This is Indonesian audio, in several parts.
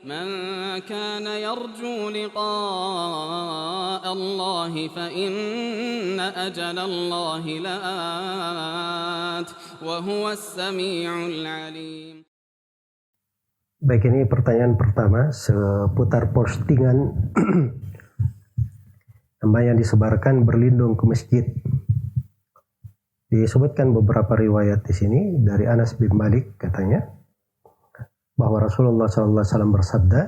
من كان يرجو لقاء الله فإن أجل الله لآت وهو السميع العليم. Baik, ini pertanyaan pertama seputar postingan yang disebarkan berlindung ke masjid. Disebutkan beberapa riwayat di sini dari Anas bin Malik, katanya bahwa Rasulullah SAW bersabda,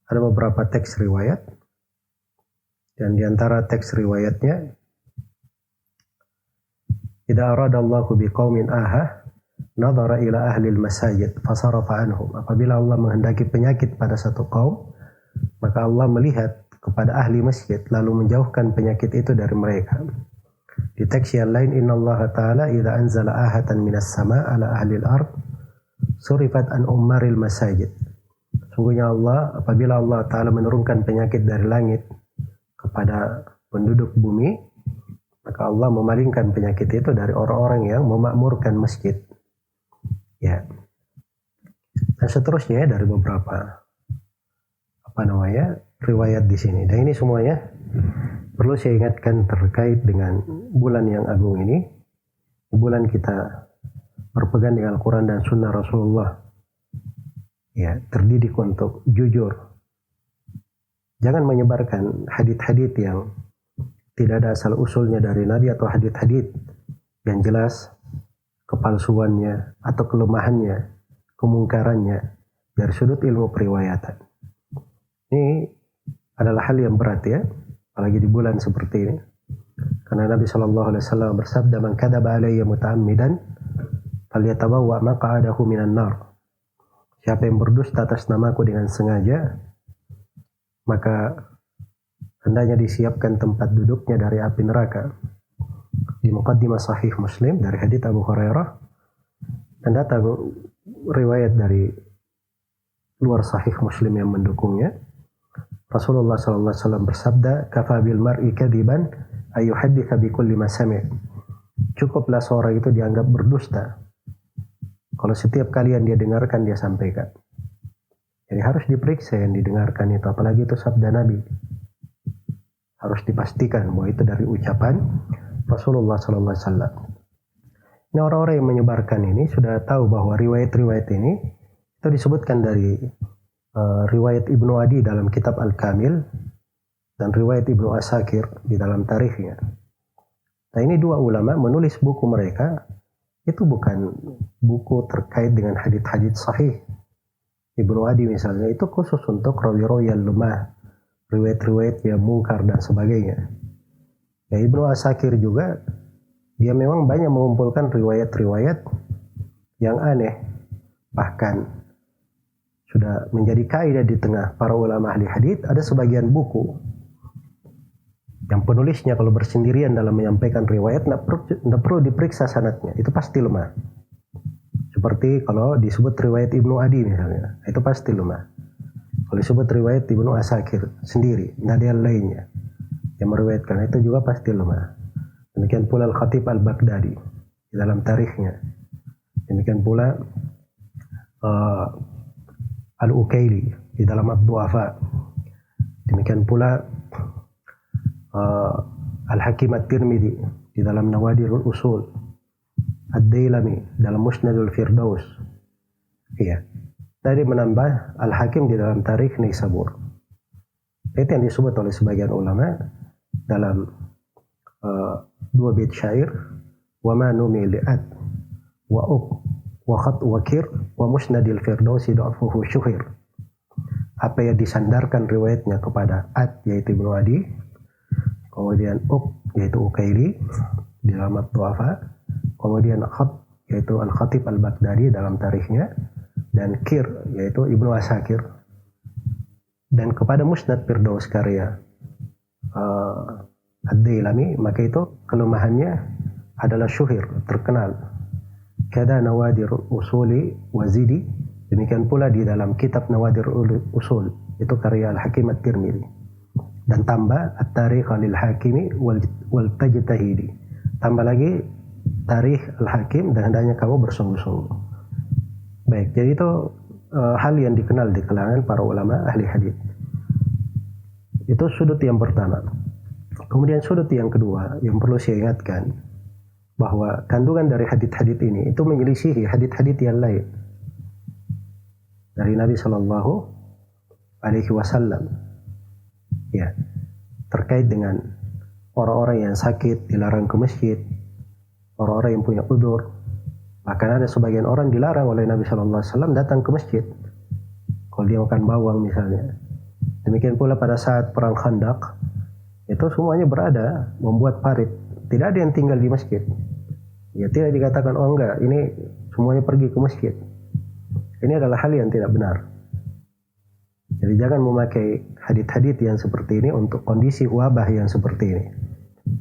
ada beberapa teks riwayat, dan di antara teks riwayatnya, "Idza aradallahu biqaumin aha, nadhara ila ahli al-masajid fasarafa anhum." Apabila Allah menghendaki penyakit pada satu kaum, maka Allah melihat kepada ahli masjid lalu menjauhkan penyakit itu dari mereka. Di teks yang lain, innallaha ta'ala idza anzala ahatan minas sama' ala ahli al-ard surifat an ummaril masajid. Sungguhnya Allah, apabila Allah Ta'ala menurunkan penyakit dari langit kepada penduduk bumi, maka Allah memalingkan penyakit itu dari orang-orang yang memakmurkan masjid. Ya. Dan seterusnya dari beberapa riwayat di sini. Dan ini semuanya perlu saya ingatkan terkait dengan bulan yang agung ini. Bulan kita berpegang dengan Al-Quran dan Sunnah Rasulullah. Ya, terdidik untuk jujur. Jangan menyebarkan hadits-hadits yang tidak ada asal usulnya dari Nabi, atau hadits-hadits yang jelas kepalsuannya atau kelemahannya, kemungkarannya dari sudut ilmu periwayatan. Ini adalah hal yang berat, ya, apalagi di bulan seperti ini. Karena Nabi SAW bersabda, "Man kadzaba alayya muta'ammidan falyatabawwa maq'adahu minan nar." Siapa yang berdusta atas namaku dengan sengaja, maka hendaknya disiapkan tempat duduknya dari api neraka. Di Muqaddimah Sahih Muslim dari hadits Abu Hurairah, dan datang riwayat dari luar Sahih Muslim yang mendukungnya. Rasulullah SAW bersabda, "Kafa bil mar'i kadiban ayyuhadditha bi kulli ma sami'." Cukuplah seorang itu dianggap berdusta kalau setiap kali yang dia dengarkan dia sampaikan. Jadi harus diperiksa yang didengarkan itu, apalagi itu sabda Nabi. Harus dipastikan bahwa itu dari ucapan Rasulullah SAW. Ini orang-orang yang menyebarkan ini sudah tahu bahwa riwayat-riwayat ini itu disebutkan dari riwayat Ibnu Adi dalam kitab Al-Kamil dan riwayat Ibnu Asakir di dalam tarikhnya. Nah, ini dua ulama menulis buku mereka itu bukan buku terkait dengan hadits-hadits sahih. Ibnu Adi misalnya itu khusus untuk rawi-rawi yang lemah, riwayat-riwayat yang mungkar dan sebagainya. Ya, Ibnu Asakir juga dia memang banyak mengumpulkan riwayat-riwayat yang aneh, bahkan sudah menjadi kaidah di tengah para ulama ahli hadits. Ada sebagian buku yang penulisnya kalau bersendirian dalam menyampaikan riwayat tidak perlu diperiksa sanadnya, itu pasti lemah. Seperti kalau disebut riwayat Ibnu Adi misalnya, itu pasti lemah. Kalau disebut riwayat Ibnu Asakir sendiri, tidak ada yang lainnya yang meriwayatkan, itu juga pasti lemah. Demikian pula Al-Khatib Al-Baghdadi di dalam tarikhnya. Demikian pula Al-Ukaili di dalam Ad-Du'afa. Demikian pula Al-Hakim At-Tirmidzi di dalam Nawadirul Usul, Ad-Dailami dalam Musnadul Firdaus. Iya. Tadi menambah Al-Hakim di dalam Tarikh Nisabur. Itu yang disebut oleh sebagian ulama dalam dua bait syair, wa ma numi li'at wa uq wa khat wa kir wa musnadil firdausi da'fuhu syuhir. Apa yang disandarkan riwayatnya kepada Ad yaitu Ibnu Adi, kemudian Uq yaitu Ukaili di dalam Ad-Du'afa, kemudian Khat yaitu Al-Khatib Al-Baghdadi dalam tarikhnya, dan Kir yaitu Ibnu Asakir, dan kepada Musnad Firdaus karya Ad-Dailami, maka itu kelemahannya adalah syuhir, terkenal. Kada Nawadir Usuli Wazidi, demikian pula di dalam kitab Nawadir Usul, itu karya Al-Hakim At-Tirmidzi. Dan tambah At-Tarikh Lil-Hakimi wal Tajtahidi. Tambah lagi Tarikh Al-Hakim, dan hendaknya kamu bersungguh-sungguh. Baik, jadi itu hal yang dikenal di kalangan para ulama ahli hadis. Itu sudut yang pertama. Kemudian sudut yang kedua yang perlu saya ingatkan, bahwa kandungan dari hadits-hadits ini itu menyelisihi hadits-hadits yang lain dari Nabi Shallallahu Alaihi Wasallam, ya, terkait dengan orang-orang yang sakit dilarang ke masjid, orang-orang yang punya udzur. Bahkan ada sebagian orang dilarang oleh Nabi Shallallahu Alaihi Wasallam datang ke masjid kalau dia makan bawang misalnya. Demikian pula pada saat perang Khandaq, itu semuanya berada membuat parit, tidak ada yang tinggal di masjid. Ya, tidak dikatakan oh enggak, ini semuanya pergi ke masjid. Ini adalah hal yang tidak benar. Jadi jangan memakai hadits-hadits yang seperti ini untuk kondisi wabah yang seperti ini.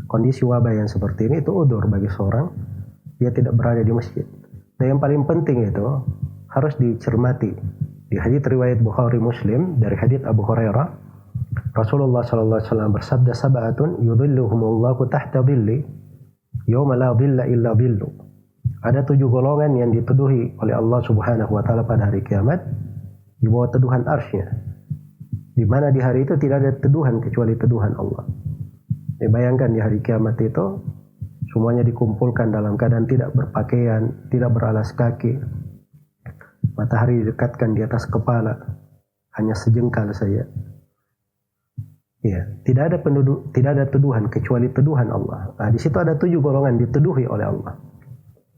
Kondisi wabah yang seperti ini itu udzur bagi seorang dia tidak berada di masjid. Dan yang paling penting itu harus dicermati. Di hadits riwayat Bukhari Muslim dari hadits Abu Hurairah, Rasulullah sallallahu alaihi wasallam bersabda, "Sab'atun yudhilluhumullahu tahta dhilli yauma la dhilla illa dhillu." Ada 7 golongan yang diteduhi oleh Allah Subhanahu wa taala pada hari kiamat di bawah teduhan arsy-Nya. Di mana di hari itu tidak ada teduhan kecuali teduhan Allah. Bayangkan di hari kiamat itu semuanya dikumpulkan dalam keadaan tidak berpakaian, tidak beralas kaki. Matahari didekatkan di atas kepala, hanya sejengkal saja. Ya, tidak ada tuduhan kecuali teduhan Allah. Nah, di situ ada 7 golongan diteduhi oleh Allah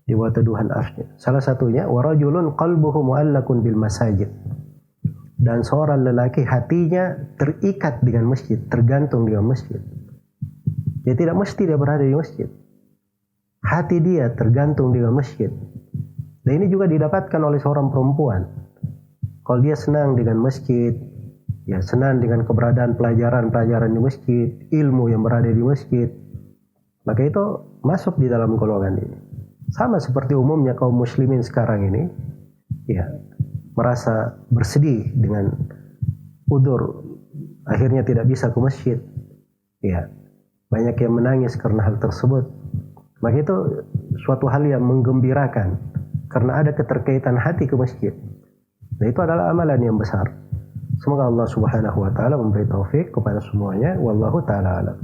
di bawah teduhan arsy-Nya. Salah satunya warajulun qalbuhu mu'allakun bil masajid. Dan seorang lelaki hatinya terikat dengan masjid, tergantung dengan masjid. Dia tidak mesti dia berada di masjid. Hati dia tergantung dengan masjid. Dan ini juga didapatkan oleh seorang perempuan. Kalau dia senang dengan masjid, ya senang dengan keberadaan pelajaran-pelajaran di masjid, ilmu yang berada di masjid, maka itu masuk di dalam golongan ini. Sama seperti umumnya kaum muslimin sekarang ini, ya, merasa bersedih dengan udzur akhirnya tidak bisa ke masjid. Ya, banyak yang menangis karena hal tersebut. Maka itu suatu hal yang menggembirakan karena ada keterkaitan hati ke masjid. Dan itu adalah amalan yang besar. Semoga Allah Subhanahu wa taala memberi taufik kepada semuanya. Wallahu taala alam.